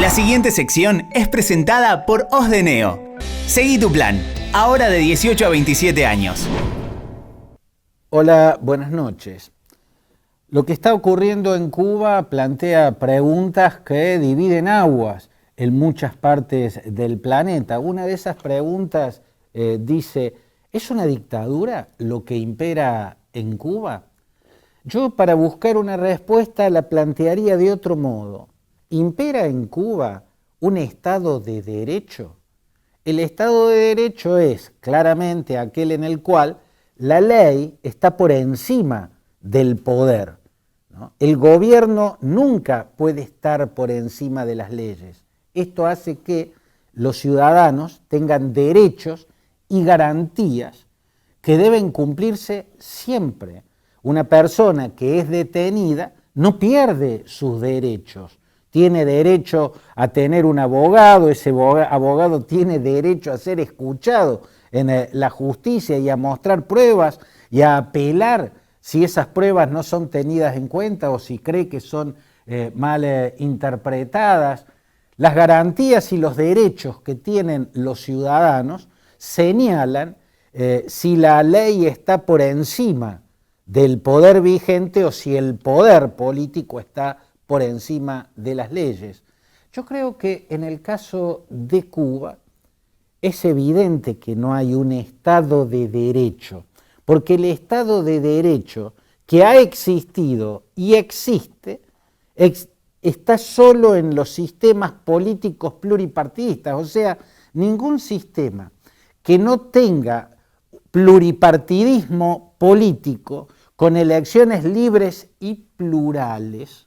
La siguiente sección es presentada por Os de Neo. Seguí tu plan, ahora de 18 a 27 años. Hola, buenas noches. Lo que está ocurriendo en Cuba plantea preguntas que dividen aguas en muchas partes del planeta. Una de esas preguntas dice, ¿es una dictadura lo que impera en Cuba? Yo, para buscar una respuesta, la plantearía de otro modo. ¿Impera en Cuba un Estado de Derecho? El Estado de Derecho es claramente aquel en el cual la ley está por encima del poder, ¿no? El gobierno nunca puede estar por encima de las leyes. Esto hace que los ciudadanos tengan derechos y garantías que deben cumplirse siempre. Una persona que es detenida no pierde sus derechos. Tiene derecho a tener un abogado, ese abogado tiene derecho a ser escuchado en la justicia y a mostrar pruebas y a apelar si esas pruebas no son tenidas en cuenta o si cree que son mal interpretadas. Las garantías y los derechos que tienen los ciudadanos señalan si la ley está por encima del poder vigente o si el poder político está por encima de las leyes. Yo creo que en el caso de Cuba es evidente que no hay un Estado de Derecho, porque el Estado de Derecho que ha existido y existe está solo en los sistemas políticos pluripartidistas, o sea, ningún sistema que no tenga pluripartidismo político con elecciones libres y plurales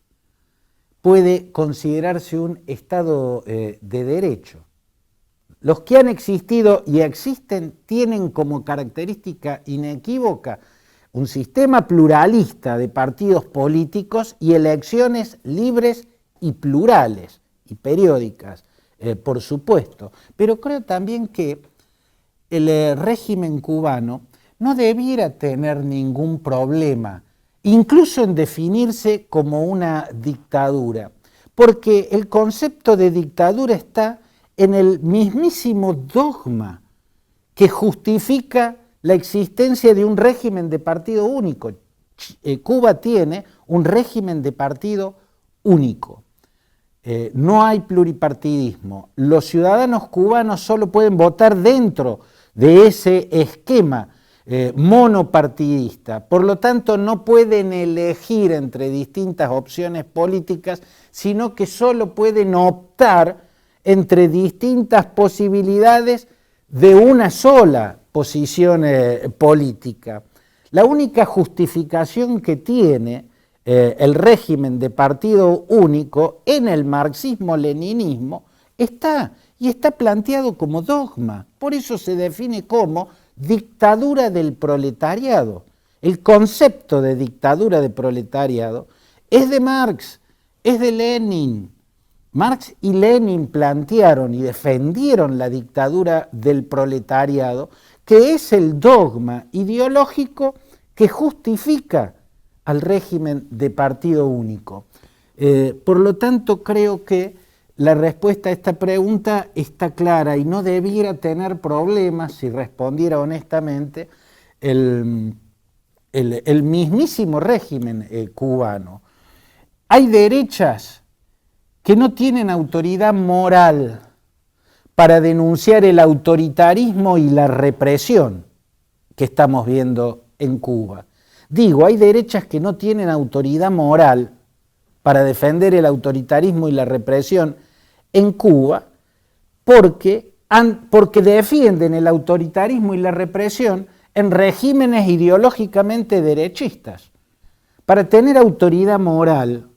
puede considerarse un Estado de Derecho. Los que han existido y existen tienen como característica inequívoca un sistema pluralista de partidos políticos y elecciones libres y plurales y periódicas, por supuesto. Pero creo también que el régimen cubano no debiera tener ningún problema, incluso en definirse como una dictadura, porque el concepto de dictadura está en el mismísimo dogma que justifica la existencia de un régimen de partido único. Cuba tiene un régimen de partido único. No hay pluripartidismo. Los ciudadanos cubanos solo pueden votar dentro de ese esquema monopartidista. Por lo tanto, no pueden elegir entre distintas opciones políticas, sino que solo pueden optar entre distintas posibilidades de una sola posición política. La única justificación que tiene el régimen de partido único en el marxismo-leninismo está planteado como dogma. Por eso se define como dictadura del proletariado. El concepto de dictadura del proletariado es de Marx, es de Lenin. Marx y Lenin plantearon y defendieron la dictadura del proletariado, que es el dogma ideológico que justifica al régimen de partido único. Por lo tanto, creo que la respuesta a esta pregunta está clara y no debiera tener problemas si respondiera honestamente el mismísimo régimen cubano. Hay derechas que no tienen autoridad moral para denunciar el autoritarismo y la represión que estamos viendo en Cuba. Digo, hay derechas que no tienen autoridad moral para defender el autoritarismo y la represión en Cuba porque defienden el autoritarismo y la represión en regímenes ideológicamente derechistas. Para tener autoridad moral,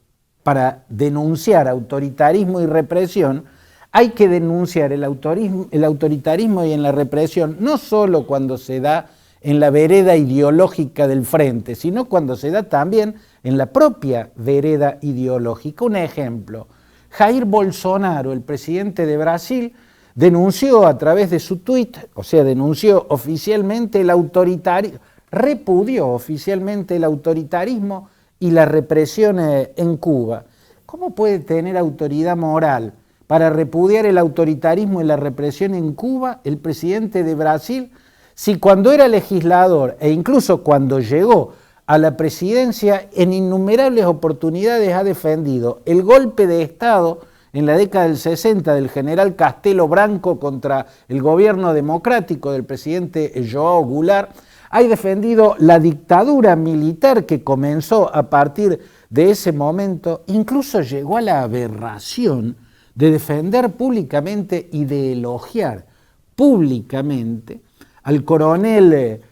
para denunciar autoritarismo y represión, hay que denunciar el autoritarismo y en la represión, no solo cuando se da en la vereda ideológica del frente, sino cuando se da también en la propia vereda ideológica. Un ejemplo, Jair Bolsonaro, el presidente de Brasil, denunció a través de su tuit, o sea, denunció oficialmente el autoritarismo, repudió oficialmente el autoritarismo y la represión en Cuba. ¿Cómo puede tener autoridad moral para repudiar el autoritarismo y la represión en Cuba, el presidente de Brasil, si cuando era legislador e incluso cuando llegó a la presidencia en innumerables oportunidades ha defendido el golpe de Estado en la década del 60 del general Castelo Branco contra el gobierno democrático del presidente João Goulart, ha defendido la dictadura militar que comenzó a partir de ese momento, incluso llegó a la aberración de defender públicamente y de elogiar públicamente al coronel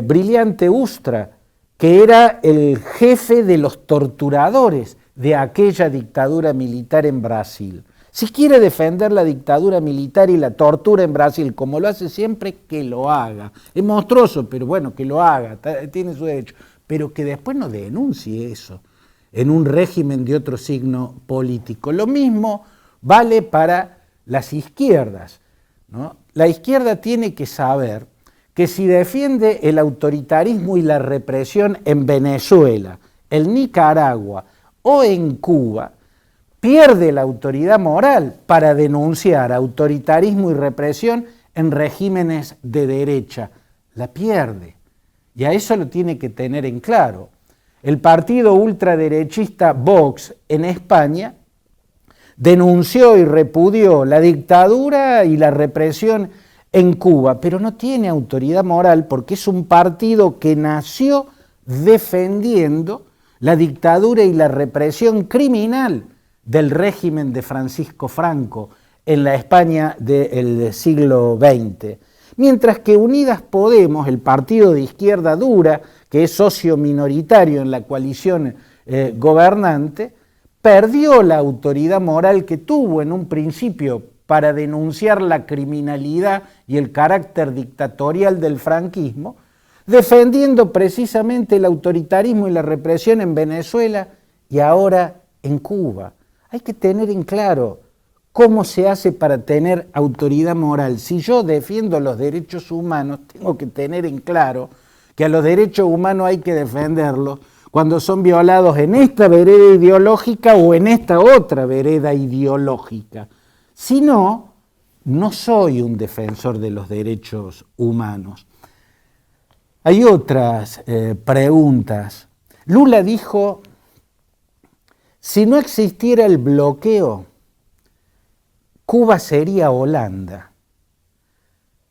Brilhante Ustra, que era el jefe de los torturadores de aquella dictadura militar en Brasil. Si quiere defender la dictadura militar y la tortura en Brasil, como lo hace siempre, que lo haga. Es monstruoso, pero bueno, que lo haga, tiene su derecho. Pero que después no denuncie eso en un régimen de otro signo político. Lo mismo vale para las izquierdas, ¿no? La izquierda tiene que saber que si defiende el autoritarismo y la represión en Venezuela, en Nicaragua o en Cuba, pierde la autoridad moral para denunciar autoritarismo y represión en regímenes de derecha. La pierde. Y a eso lo tiene que tener en claro. El partido ultraderechista Vox en España denunció y repudió la dictadura y la represión en Cuba, pero no tiene autoridad moral porque es un partido que nació defendiendo la dictadura y la represión criminal del régimen de Francisco Franco en la España del siglo XX. Mientras que Unidas Podemos, el partido de izquierda dura, que es socio minoritario en la coalición gobernante, perdió la autoridad moral que tuvo en un principio para denunciar la criminalidad y el carácter dictatorial del franquismo, defendiendo precisamente el autoritarismo y la represión en Venezuela y ahora en Cuba. Hay que tener en claro cómo se hace para tener autoridad moral. Si yo defiendo los derechos humanos, tengo que tener en claro que a los derechos humanos hay que defenderlos cuando son violados en esta vereda ideológica o en esta otra vereda ideológica. Si no, no soy un defensor de los derechos humanos. Hay otras preguntas. Lula dijo, si no existiera el bloqueo, Cuba sería Holanda.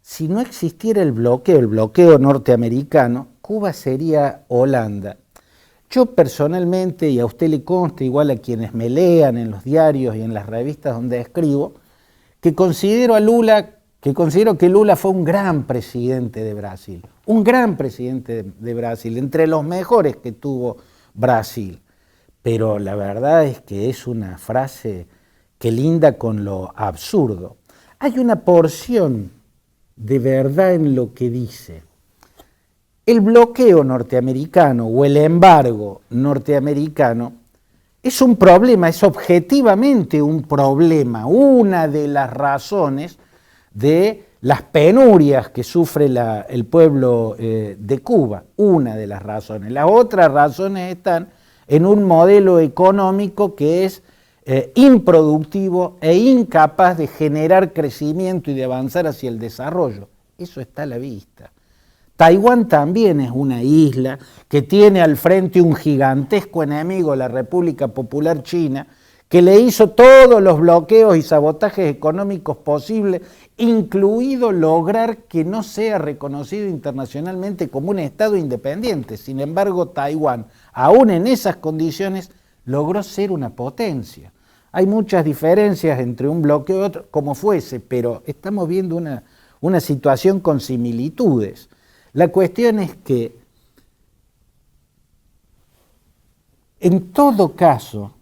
Si no existiera el bloqueo norteamericano, Cuba sería Holanda. Yo personalmente, y a usted le consta, igual a quienes me lean en los diarios y en las revistas donde escribo, que considero que Lula fue un gran presidente de Brasil, entre los mejores que tuvo Brasil. Pero la verdad es que es una frase que linda con lo absurdo. Hay una porción de verdad en lo que dice. El bloqueo norteamericano o el embargo norteamericano es un problema, es objetivamente un problema, una de las razones de las penurias que sufre el pueblo de Cuba, una de las razones. Las otras razones están en un modelo económico que es improductivo e incapaz de generar crecimiento y de avanzar hacia el desarrollo. Eso está a la vista. Taiwán también es una isla que tiene al frente un gigantesco enemigo, la República Popular China, que le hizo todos los bloqueos y sabotajes económicos posibles, incluido lograr que no sea reconocido internacionalmente como un Estado independiente. Sin embargo, Taiwán, aún en esas condiciones, logró ser una potencia. Hay muchas diferencias entre un bloqueo y otro, como fuese, pero estamos viendo una situación con similitudes. La cuestión es que, en todo caso,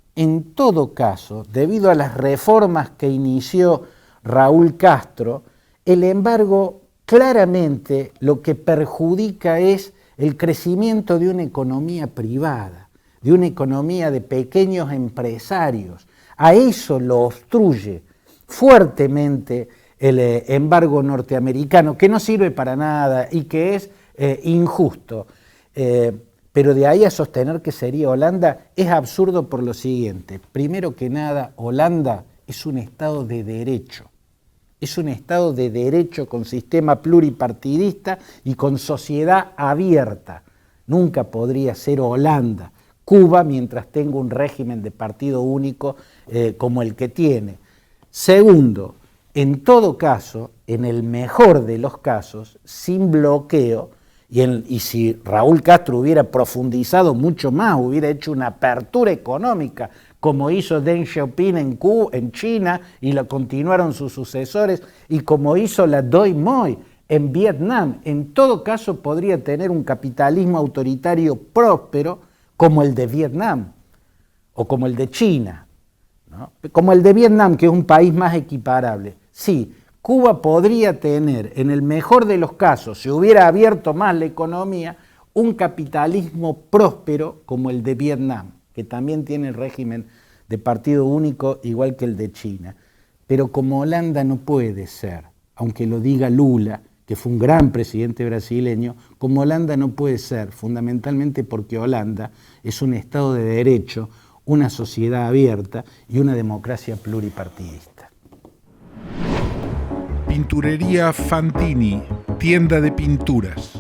debido a las reformas que inició Raúl Castro, el embargo claramente lo que perjudica es el crecimiento de una economía privada, de una economía de pequeños empresarios. A eso lo obstruye fuertemente el embargo norteamericano, que no sirve para nada y que es injusto. Pero de ahí a sostener que sería Holanda es absurdo por lo siguiente. Primero que nada, Holanda es un Estado de derecho. Es un Estado de derecho con sistema pluripartidista y con sociedad abierta. Nunca podría ser Holanda, Cuba, mientras tenga un régimen de partido único como el que tiene. Segundo, en todo caso, en el mejor de los casos, sin bloqueo, y si Raúl Castro hubiera profundizado mucho más, hubiera hecho una apertura económica, como hizo Deng Xiaoping en China y lo continuaron sus sucesores, y como hizo la Doi Moi en Vietnam, en todo caso podría tener un capitalismo autoritario próspero como el de Vietnam o como el de China, ¿no? Como el de Vietnam, que es un país más equiparable. Sí, Cuba podría tener, en el mejor de los casos, si hubiera abierto más la economía, un capitalismo próspero como el de Vietnam, que también tiene el régimen de partido único igual que el de China. Pero como Holanda no puede ser, aunque lo diga Lula, que fue un gran presidente brasileño, como Holanda no puede ser, fundamentalmente porque Holanda es un Estado de derecho, una sociedad abierta y una democracia pluripartidista. Pinturería Fantini, tienda de pinturas.